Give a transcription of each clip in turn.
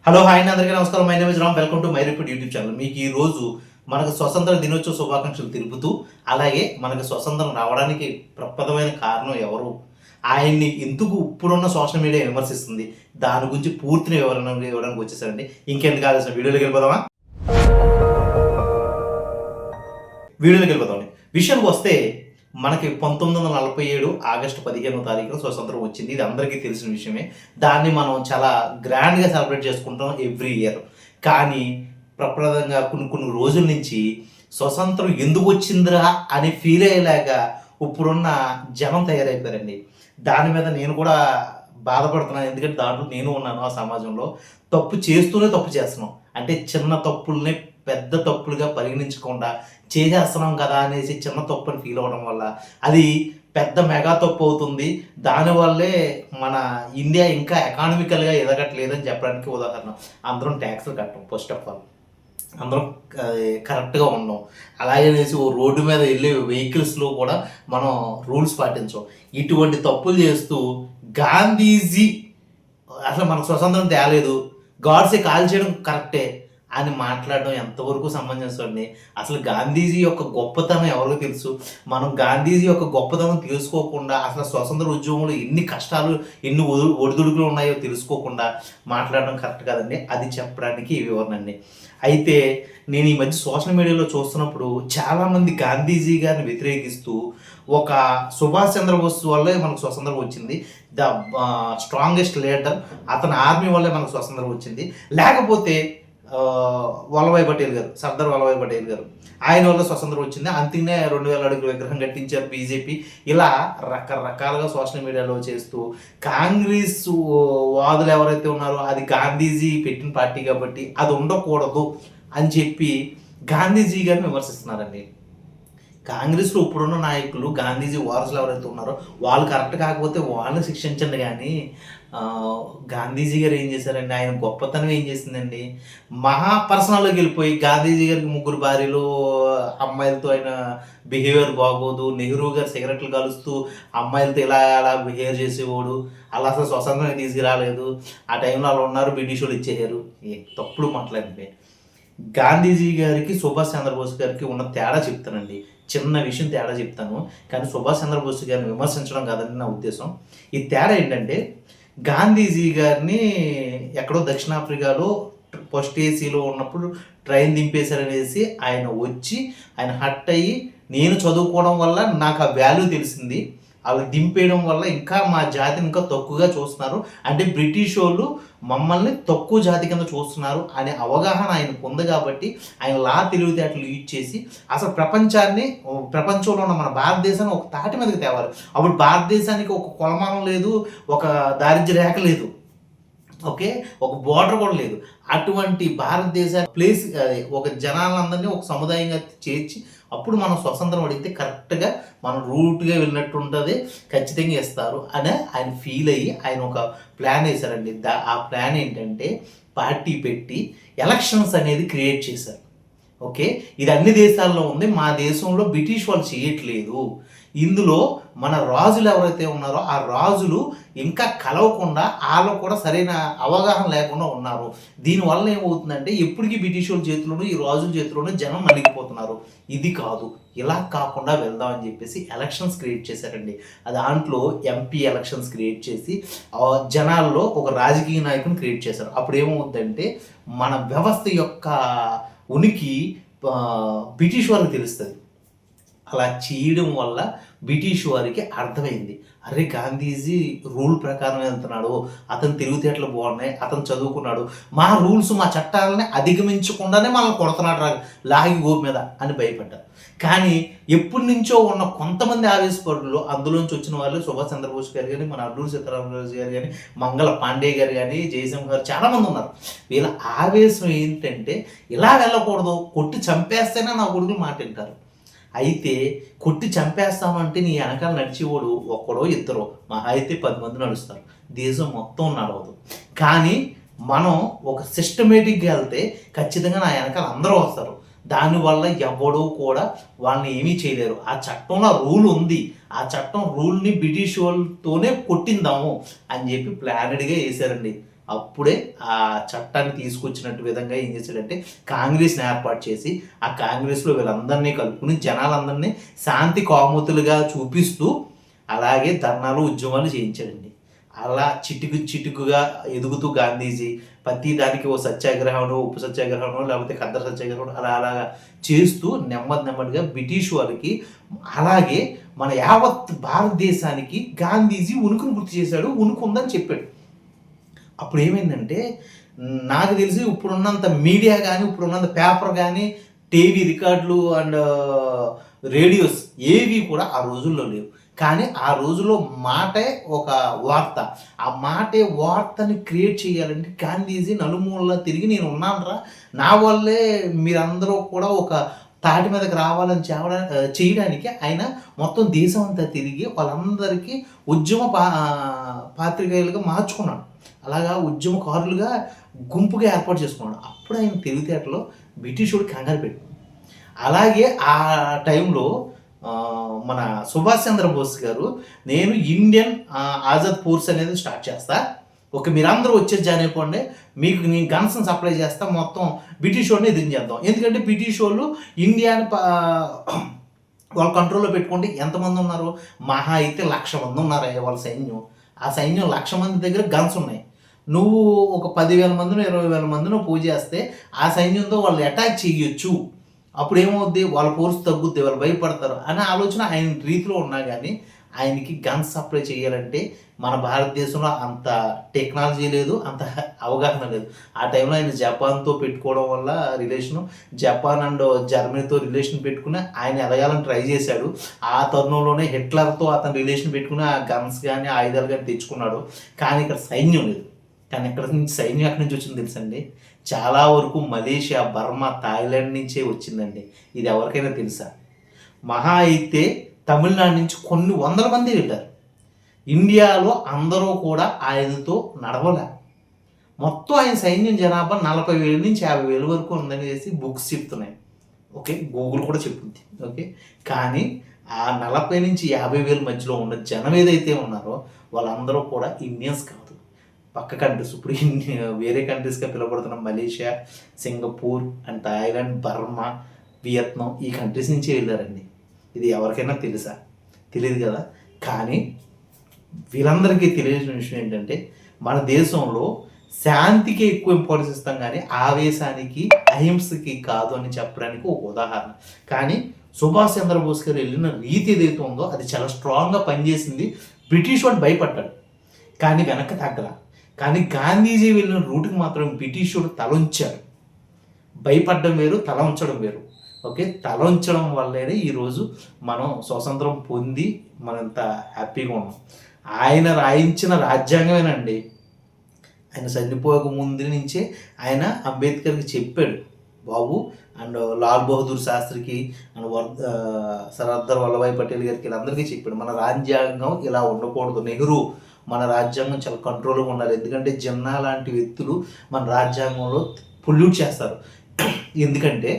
Hello hi అండి, అందరికీ నమస్కారం. My name is Ram. Welcome to my repeat YouTube channel. మీకు ఈ రోజు మనకు స్వతంత్ర దినోత్సవ శుభాకాంక్షలు తెలుపుతూ, అలాగే మనకు స్వతంత్రం రావడానికి ప్రప్రథమైన కారణం ఎవరు, ఆయన్ని ఎందుకు ఇప్పుడున్న సోషల్ మీడియా విమర్శిస్తుంది, దాని గురించి పూర్తి వివరణ ఇవ్వడానికి వచ్చేసారండి. ఇంకెందుకు ఆలస్యం, వీడియోలోకి వెళ్ళిపోదామా? విషయానికి వస్తే మనకి 1947 ఆగస్టు 15వ స్వతంత్రం వచ్చింది. ఇది అందరికీ తెలిసిన విషయమే. దాన్ని మనం చాలా గ్రాండ్గా సెలబ్రేట్ చేసుకుంటాం ఎవ్రీ ఇయర్. కానీ ప్రప్రదంగా కొన్ని రోజుల నుంచి స్వతంత్రం ఎందుకు వచ్చిందిరా అని ఫీల్ అయ్యేలాగా ఇప్పుడున్న జనం తయారైపోయారండి. దాని మీద నేను కూడా బాధపడుతున్నాను. ఎందుకంటే దాంట్లో నేను ఉన్నాను. ఆ సమాజంలో తప్పు చేస్తూనే తప్పు చేస్తున్నాం. అంటే చిన్న తప్పుల్ని పెద్ద తప్పులుగా పరిగణించకుండా చేసేస్తున్నాం కదా అనేసి చిన్న తప్పుని ఫీల్ అవ్వడం వల్ల అది పెద్ద మెగా తప్పు అవుతుంది. దానివల్లే మన ఇండియా ఇంకా ఎకానమికల్గా ఎదగట్లేదని చెప్పడానికి ఉదాహరణ. అందరం ట్యాక్స్లు కట్టం. ఫస్ట్ ఆఫ్ ఆల్ అందరం కరెక్ట్గా ఉన్నాం. అలాగనేసి ఓ రోడ్డు మీద వెళ్ళే వెహికల్స్లో కూడా మనం రూల్స్ పాటించాం. ఇటువంటి తప్పులు చేస్తూ గాంధీజీ అసలు మనకు స్వతంత్రం తేలేదు, గాడ్సే కాల్ చేయడం కరెక్టే అని మాట్లాడడం ఎంతవరకు సమంజసండి? అసలు గాంధీజీ యొక్క గొప్పతనం ఎవరికి తెలుసు? మనం గాంధీజీ యొక్క గొప్పతనం తెలుసుకోకుండా, అసలు స్వతంత్ర ఉద్యమంలో ఎన్ని కష్టాలు ఎన్ని ఒడిదుడుకులు ఉన్నాయో తెలుసుకోకుండా మాట్లాడడం కరెక్ట్ కాదండి. అది చెప్పడానికి ఈ వివరణ అండి. అయితే నేను ఈ మధ్య సోషల్ మీడియాలో చూస్తున్నప్పుడు చాలామంది గాంధీజీ గారిని వ్యతిరేకిస్తూ ఒక సుభాష్ చంద్రబోస్ వల్లే మనకు స్వతంత్రం వచ్చింది, ద స్ట్రాంగెస్ట్ లీడర్, అతని ఆర్మీ వల్లే మనకు స్వతంత్రం వచ్చింది, లేకపోతే వల్లభాయ్ పటేల్ గారు, సర్దార్ వల్లభాయ్ పటేల్ గారు, ఆయన వల్ల స్వతంత్రం వచ్చింది, అంతనే 2000 అడుగుల విగ్రహం కట్టించారు బీజేపీ. ఇలా రకరకాలుగా సోషల్ మీడియాలో చేస్తూ కాంగ్రెస్ వాదులు ఎవరైతే ఉన్నారో అది గాంధీజీ పెట్టిన పార్టీ కాబట్టి అది ఉండకూడదు అని చెప్పి గాంధీజీ గారిని విమర్శిస్తున్నారండి. కాంగ్రెస్లో ఇప్పుడున్న నాయకులు గాంధీజీ వారసులు ఎవరైతే ఉన్నారో వాళ్ళు కరెక్ట్ కాకపోతే వాళ్ళని శిక్షించండి. కానీ గాంధీజీ గారు ఏం చేశారండి? ఆయన గొప్పతనం ఏం చేసిందండి? మహా పర్సనల్లోకి వెళ్ళిపోయి గాంధీజీ గారికి 3 భార్యలు, అమ్మాయిలతో ఆయన బిహేవియర్ బాగోదు, నెహ్రూ గారు సిగరెట్లు కలుస్తూ అమ్మాయిలతో ఇలా అలా బిహేవ్ చేసేవాడు, అలా అసలు స్వతంత్రం తీసుకురాలేదు, ఆ టైంలో అలా ఉన్నారు, బ్రిటిష్ వాళ్ళు ఇచ్చేసారు. తప్పుడు మాట్లాడింది. గాంధీజీ గారికి సుభాష్ చంద్రబోస్ గారికి ఉన్న తేడా చెప్తానండి. చిన్న విషయం తేడా చెప్తాను, కానీ సుభాష్ చంద్రబోస్ గారిని విమర్శించడం కాదని నా ఉద్దేశం. ఈ తేడా ఏంటంటే, గాంధీజీ గారిని ఎక్కడో దక్షిణాఫ్రికాలో ఫస్ట్ ఏసీలో ఉన్నప్పుడు ట్రైన్ దింపేశారనేసి ఆయన వచ్చి ఆయన హట్ అయ్యి, నేను చదువుకోవడం వల్ల నాకు ఆ వాల్యూ తెలిసింది, అవి దింపేయడం వల్ల ఇంకా మా జాతిని ఇంకా తక్కువగా చూస్తున్నారు, అంటే బ్రిటిష్ వాళ్ళు మమ్మల్ని తక్కువ జాతి కింద చూస్తున్నారు అనే అవగాహన ఆయనకు ఉంది. కాబట్టి ఆయన లా తెలివితేటలు యూజ్ చేసి అసలు ప్రపంచంలో ఉన్న మన భారతదేశాన్ని ఒక తాటి మీదకి తేవాలి. అప్పుడు భారతదేశానికి ఒక కొలమానం లేదు, ఒక దారిద్ర్య రేఖ లేదు, ఓకే, ఒక బోర్డర్ కూడా లేదు. అటువంటి భారతదేశ ప్లేస్ ఒక జనాలందరినీ ఒక సముదాయంగా చేర్చి అప్పుడు మనం స్వతంత్రం అడిగితే కరెక్ట్గా మనం రూట్గా వెళ్ళినట్టు ఉంటుంది, ఖచ్చితంగా ఇస్తారు అని ఆయన ఫీల్ అయ్యి ఆయన ఒక ప్లాన్ వేశారండి. ఆ ప్లాన్ ఏంటంటే పార్టీ పెట్టి ఎలక్షన్స్ అనేది క్రియేట్ చేశారు. ఓకే, ఇది అన్ని దేశాల్లో ఉంది, మా దేశంలో బ్రిటిష్ వాళ్ళు చేయట్లేదు. ఇందులో మన రాజులు ఎవరైతే ఉన్నారో ఆ రాజులు ఇంకా కలవకుండా వాళ్ళకు కూడా సరైన అవగాహన లేకుండా ఉన్నారు. దీనివల్ల ఏమవుతుందంటే ఎప్పటికీ బ్రిటిష్ వాళ్ళ చేతిలోనూ ఈ రాజుల చేతిలోనూ జనం నలిగిపోతున్నారు. ఇది కాదు, ఇలా కాకుండా వెళ్దామని చెప్పేసి ఎలక్షన్స్ క్రియేట్ చేశారండి. దాంట్లో ఎంపీ ఎలక్షన్స్ క్రియేట్ చేసి జనాల్లో ఒక రాజకీయ నాయకుని క్రియేట్ చేశారు. అప్పుడు ఏమవుతుందంటే మన వ్యవస్థ యొక్క ఉనికి బ్రిటిష్ వారికి తెలుస్తుంది. అలా చేయడం వల్ల బ్రిటిష్ వారికి అర్థమైంది, అరే గాంధీజీ రూల్ ప్రకారం వెళ్తున్నాడు, అతను తెలివితేటలు బాగున్నాయి, అతను చదువుకున్నాడు, మా రూల్స్ మా చట్టాలని అధిగమించకుండానే మనల్ని కొడుతున్నాడు లాగి గోపు మీద అని భయపడ్డారు. కానీ ఎప్పటి నుంచో ఉన్న కొంతమంది ఆవేశపరులు, అందులోంచి వచ్చిన వాళ్ళు సుభాష్ చంద్రబోస్ గారు కానీ, మన అల్లూరి సీతారామరాజు గారు కానీ, మంగళ పాండే గారు కానీ, జయసింహ గారు చాలామంది ఉన్నారు. వీళ్ళ ఆవేశం ఏంటంటే ఇలా వెళ్ళకూడదు, కొట్టి చంపేస్తేనే నా కొడుకులు మాట వింటారు. అయితే కొట్టి చంపేస్తామంటే నీ వెనకాల నడిచేవాడు ఒక్కడో ఇద్దరో, మహా అయితే 10 మంది నడుస్తారు, దేశం మొత్తం నడవదు. కానీ మనం ఒక సిస్టమేటిక్గా వెళ్తే ఖచ్చితంగా నా వెనకాల అందరూ వస్తారు. దానివల్ల ఎవడూ కూడా వాళ్ళని ఏమీ చేయలేరు. ఆ చట్టంలో రూల్ ఉంది, ఆ చట్టం రూల్ని బ్రిటిష్ వాళ్ళతోనే కొట్టిందాము అని చెప్పి ప్లానెడ్గా వేశారండి. అప్పుడే ఆ చట్టాన్ని తీసుకొచ్చినట్టు విధంగా ఏం చేశాడంటే కాంగ్రెస్ని ఏర్పాటు చేసి ఆ కాంగ్రెస్లో వీళ్ళందరినీ కలుపుకుని జనాలందరినీ శాంతి కాముతులుగా చూపిస్తూ అలాగే ధర్నాలు ఉద్యమాలు చేయించాడండి. అలా చిటుకుగా ఎదుగుతూ గాంధీజీ ప్రతి దానికి ఓ సత్యాగ్రహంలో ఉప్పు సత్యాగ్రహంలో లేకపోతే ఖద్దర సత్యాగ్రహం అలాగా చేస్తూ నెమ్మదిగా బ్రిటిష్ వాళ్ళకి అలాగే మన యావత్ భారతదేశానికి గాంధీజీ ఉనికిని గుర్తు చేశాడు, ఉనికి ఉందని చెప్పాడు. అప్పుడు ఏమైందంటే నాకు తెలిసి ఇప్పుడున్నంత మీడియా కానీ ఇప్పుడున్నంత పేపర్ కానీ టీవీ రికార్డులు అండ్ రేడియోస్ ఏవి కూడా ఆ రోజుల్లో లేవు. కానీ ఆ రోజుల్లో మాటే ఒక వార్త. ఆ మాటే వార్తని క్రియేట్ చేయాలంటే గాంధీజీ నలుమూలలా తిరిగి నేను ఉన్నానురా, నా వల్లే మీరందరూ కూడా ఒక తాటి మీదకి రావాలని చేయడానికి ఆయన మొత్తం దేశం అంతా తిరిగి వాళ్ళందరికీ ఉద్యమ పాత్రికేయులుగా మార్చుకున్నాడు. అలాగా ఉద్యమకారులుగా గుంపుగా ఏర్పాటు చేసుకున్నాడు. అప్పుడు ఆయన తెలివితేటలో బ్రిటిషుడు కంగారు పెట్టు. అలాగే ఆ టైంలో మన సుభాష్ చంద్రబోస్ గారు నేను ఇండియన్ ఆజాద్ ఫోర్స్ అనేది స్టార్ట్ చేస్తా, ఓకే మీరందరూ వచ్చేసి జాయిన్ అయిపోండి, మీకు నేను గన్స్ని సప్లై చేస్తా, మొత్తం బ్రిటిష్ వాళ్ళని ఎదిరించేద్దాం. ఎందుకంటే బ్రిటిష్ వాళ్ళు ఇండియాని వాళ్ళ కంట్రోల్లో పెట్టుకోండి. ఎంతమంది ఉన్నారు? మహా అయితే 1,00,000 మంది ఉన్నారు వాళ్ళ సైన్యం. ఆ సైన్యం 1,00,000 మంది దగ్గర గన్స్ ఉన్నాయి. నువ్వు ఒక 10,000 మందినో 20,000 మందినో పూజ చేస్తే ఆ సైన్యంతో వాళ్ళు అటాక్ చేయొచ్చు. అప్పుడు ఏమవుద్ది? వాళ్ళ ఫోర్స్ తగ్గుద్ది, వాళ్ళు భయపడతారు అనే ఆలోచన ఆయన రీతిలో ఉన్నా కానీ ఆయనకి గన్స్ సప్లై చేయాలంటే మన భారతదేశంలో అంత టెక్నాలజీ లేదు, అంత అవగాహన లేదు. ఆ టైంలో ఆయన జపాన్తో పెట్టుకోవడం వల్ల రిలేషను, జపాన్ అండ్ జర్మనీతో రిలేషన్ పెట్టుకుని ఆయన ఎదగాలని ట్రై చేశాడు. ఆ తరుణంలోనే హిట్లర్తో అతను రిలేషన్ పెట్టుకుని ఆ గన్స్ కానీ ఆయుధాలు కానీ తెచ్చుకున్నాడు. కానీ ఇక్కడ సైన్యం లేదు. కానీ ఎక్కడి నుంచి సైన్యం ఎక్కడి నుంచి వచ్చింది తెలుసండి? చాలా వరకు మలేషియా, బర్మా, థాయిలాండ్ నుంచే వచ్చిందండి. ఇది ఎవరికైనా తెలుసా? మహా అయితే తమిళనాడు నుంచి కొన్ని వందల మంది వెళ్ళారు. ఇండియాలో అందరూ కూడా ఆయనతో నడవలే. మొత్తం ఆయన సైన్యం జనాభా 40,000 నుంచి 50,000 వరకు ఉందని చేసి బుక్స్ చెప్తున్నాయి. ఓకే, గూగుల్ కూడా చెప్తుంది. ఓకే, కానీ ఆ 40 నుంచి 50,000 మధ్యలో ఉన్న జనం ఏదైతే ఉన్నారో వాళ్ళందరూ కూడా ఇండియన్స్ కాదు, పక్క కంట్రీస్. ఇప్పుడు వేరే కంట్రీస్గా పిలువబడుతున్న Malaysia, Singapore and Thailand, Burma, Vietnam ఈ కంట్రీస్ నుంచి వెళ్ళారండి. ఇది ఎవరికైనా తెలుసా? తెలియదు కదా. కానీ వీళ్ళందరికీ తెలియని విషయం ఏంటంటే మన దేశంలో శాంతికి ఎక్కువ ఇంపార్టెన్స్ ఇస్తాం కానీ ఆవేశానికి, అహింసకి కాదు అని చెప్పడానికి ఒక ఉదాహరణ. కానీ సుభాష్ చంద్రబోస్ గారు వెళ్ళిన రీతి ఏదైతే ఉందో అది చాలా స్ట్రాంగ్గా పనిచేసింది. బ్రిటిష్ వాడు భయపడ్డాడు కానీ వెనక్కి తగ్గల. కానీ గాంధీజీ వెళ్ళిన రూట్కి మాత్రం బ్రిటిషుడు తల ఉంచాడు. భయపడడం వేరు, తల ఉంచడం వేరు. ఓకే, తల ఉంచడం వల్లనే ఈరోజు మనం స్వతంత్రం పొంది మనంత హ్యాపీగా ఉన్నాం. ఆయన రాయించిన రాజ్యాంగమేనండి. ఆయన చనిపోక ముందు నుంచే ఆయన అంబేద్కర్కి చెప్పాడు, బాబు అండ్ లాల్ బహదూర్ శాస్త్రికి అండ్ సర్దార్ వల్లభాయ్ పటేల్ గారికి వీళ్ళందరికీ చెప్పాడు, మన రాజ్యాంగం ఇలా ఉండకూడదు. నెహ్రూ, మన రాజ్యాంగం చాలా కంట్రోల్గా ఉండాలి. ఎందుకంటే జిన్నా లాంటి వ్యక్తులు మన రాజ్యాంగంలో పొల్యూట్ చేస్తారు. ఎందుకంటే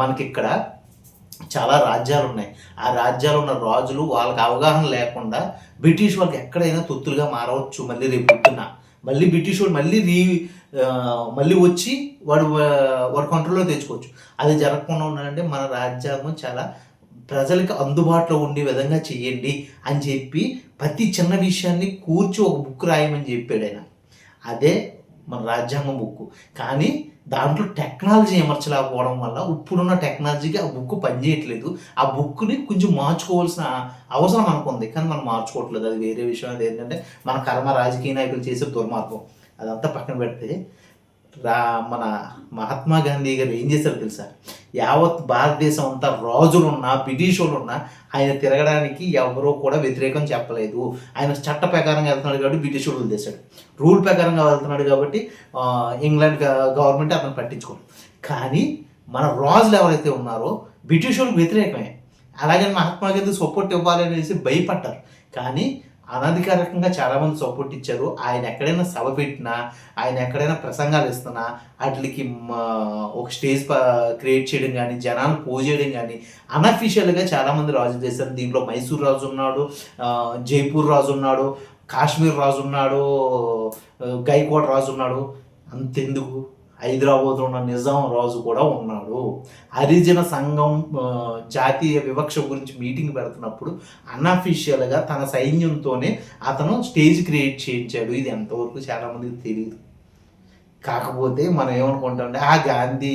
మనకి ఇక్కడ చాలా రాజ్యాలు ఉన్నాయి. ఆ రాజ్యాలు ఉన్న రాజులు వాళ్ళకి అవగాహన లేకుండా బ్రిటిష్ వాళ్ళకి ఎక్కడైనా తొత్తులుగా మారవచ్చు. మళ్ళీ రేపు పొద్దున్న మళ్ళీ బ్రిటిష్ వాడు మళ్ళీ వచ్చి వాడు కంట్రోల్లో తెచ్చుకోవచ్చు. అది జరగకుండా ఉండాలంటే మన రాజ్యాంగం చాలా ప్రజలకు అందుబాటులో ఉండే విధంగా చేయండి అని చెప్పి ప్రతి చిన్న విషయాన్ని కూర్చి ఒక బుక్ రాయమని చెప్పాడు ఆయన. అదే మన రాజ్యాంగం బుక్. కానీ దాంట్లో టెక్నాలజీ అమర్చలేకపోవడం వల్ల ఇప్పుడున్న టెక్నాలజీకి ఆ బుక్ పనిచేయట్లేదు. ఆ బుక్ని కొంచెం మార్చుకోవాల్సిన అవసరం మనకు ఉంది, కానీ మనం మార్చుకోవట్లేదు. అది వేరే విషయం. అది ఏంటంటే మన కర్మ, రాజకీయ నాయకులు చేసే దుర్మార్గం. అదంతా పక్కన పెడితే మన మహాత్మా గాంధీ గారు ఏం చేశారో తెలుసా? యావత్ భారతదేశం అంతా రాజులున్నా బ్రిటిష్ వాళ్ళు ఉన్నా ఆయన తిరగడానికి ఎవరో కూడా వ్యతిరేకం చెప్పలేదు. ఆయన చట్ట ప్రకారంగా వెళ్తున్నాడు కాబట్టి బ్రిటిష్ వాళ్ళు వదిలేశాడు. రూల్ ప్రకారంగా వెళ్తున్నాడు కాబట్టి ఇంగ్లాండ్ గవర్నమెంట్ అతను పట్టించుకోండి. కానీ మన రాజులు ఎవరైతే ఉన్నారో బ్రిటిష్ వాళ్ళకి వ్యతిరేకమే. అలాగే మహాత్మా గాంధీ సపోర్ట్ ఇవ్వాలనేసి భయపడ్డారు. కానీ అనధికారికంగా చాలామంది సపోర్ట్ ఇచ్చారు. ఆయన ఎక్కడైనా సభ పెట్టినా, ఆయన ఎక్కడైనా ప్రసంగాలు ఇస్తున్నా వాటికి ఒక స్టేజ్ క్రియేట్ చేయడం కానీ, జనాలు పోజ్ చేయడం కానీ అన్అఫీషియల్గా చాలామంది రాజులు చేశారు. దీంట్లో మైసూర్ రాజు ఉన్నాడు, జైపూర్ రాజు ఉన్నాడు, కాశ్మీర్ రాజు ఉన్నాడు, గైకోట రాజు ఉన్నాడు, అంతెందుకు హైదరాబాద్లో ఉన్న నిజాం రాజు కూడా ఉన్నాడు. హరిజన సంఘం జాతీయ వివక్ష గురించి మీటింగ్ పెడుతున్నప్పుడు అన్అఫీషియల్గా తన సైన్యంతోనే అతను స్టేజ్ క్రియేట్ చేయించాడు. ఇది ఎంతవరకు చాలామందికి తెలియదు. కాకపోతే మనం ఏమనుకుంటామంటే ఆ గాంధీ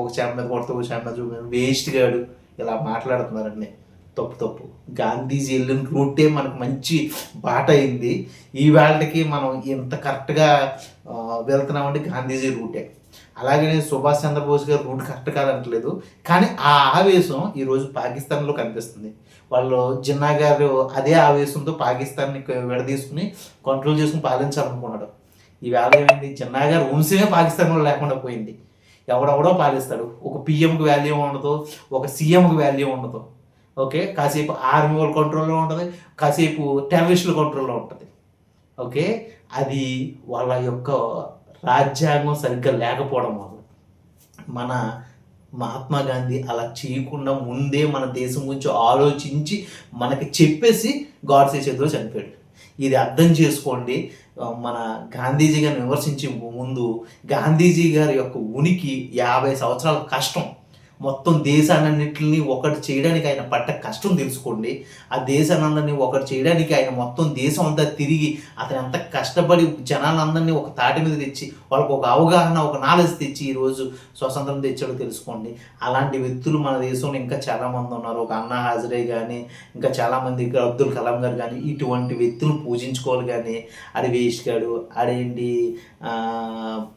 ఒక చెంప మీద కొడితే ఒక చెంప చూపించాడు, వేస్ట్ గాడు, ఇలా మాట్లాడుతున్నారండి. తప్పు. గాంధీజీ వెళ్ళిన రూటే మనకు మంచి బాట అయింది. ఈ వేళకి మనం ఇంత కరెక్ట్గా వెళ్తున్నామంటే గాంధీజీ రూటే. అలాగే సుభాష్ చంద్రబోస్ గారు రూట్ కరెక్ట్ కాదంటలేదు, కానీ ఆ ఆవేశం ఈరోజు పాకిస్తాన్లో కనిపిస్తుంది. వాళ్ళు జిన్నా గారు అదే ఆవేశంతో పాకిస్తాన్ని విడదీసుకుని కంట్రోల్ చేసుకుని పాలించాలనుకున్నాడు. ఈవేళ ఏమైంది, జిన్నా గారు వంశమే పాకిస్తాన్లో లేకుండా పోయింది. ఎవడెవడో పాలిస్తాడు. ఒక పిఎంకి వాల్యూ ఉండదు, ఒక సీఎంకి వాల్యూ ఉండదు. ఓకే, కాసేపు ఆర్మీ వాళ్ళ కంట్రోల్లో ఉంటుంది, కాసేపు టెర్రరిస్టుల కంట్రోల్లో ఉంటుంది. ఓకే, అది వాళ్ళ యొక్క రాజ్యాంగం సరిగ్గా లేకపోవడం వల్ల. మన మహాత్మా గాంధీ అలా చేయకుండా ముందే మన దేశం గురించి ఆలోచించి మనకి చెప్పేసి గాడ్సే చేతిలో చనిపోయాడు. ఇది అర్థం చేసుకోండి. మన గాంధీజీ గారిని విమర్శించే ముందు గాంధీజీ గారి యొక్క ఉనికి 50 సంవత్సరాల కష్టం, మొత్తం దేశాన్నింటిని ఒకటి చేయడానికి ఆయన పట్ట కష్టం తెలుసుకోండి. ఆ దేశానందరినీ ఒకటి చేయడానికి ఆయన మొత్తం దేశం అంతా తిరిగి అతను ఎంత కష్టపడి జనాలందరినీ ఒక తాటి మీద తెచ్చి వాళ్ళకు ఒక అవగాహన, ఒక నాలెడ్జ్ తెచ్చి ఈరోజు స్వతంత్రం తెచ్చాడో తెలుసుకోండి. అలాంటి వ్యక్తులు మన దేశంలో ఇంకా చాలామంది ఉన్నారు. ఒక అన్నా హాజరే కానీ ఇంకా చాలామంది అబ్దుల్ కలాం గారు కానీ ఇటువంటి వ్యక్తులు పూజించుకోవాలి. కానీ ఆడి వేస్ట్ గాడు, ఆడేంటి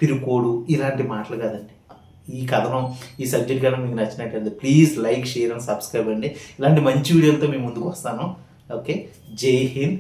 పిరుకోడు, ఇలాంటి మాటలు కాదండి. ఈ కథనం, ఈ సబ్జెక్ట్ కనుక మీకు నచ్చినట్లయితే please like, share and subscribe అండి. ఇలాంటి మంచి వీడియోలతో మీ ముందుకు వస్తాను. ఓకే, జై హింద్.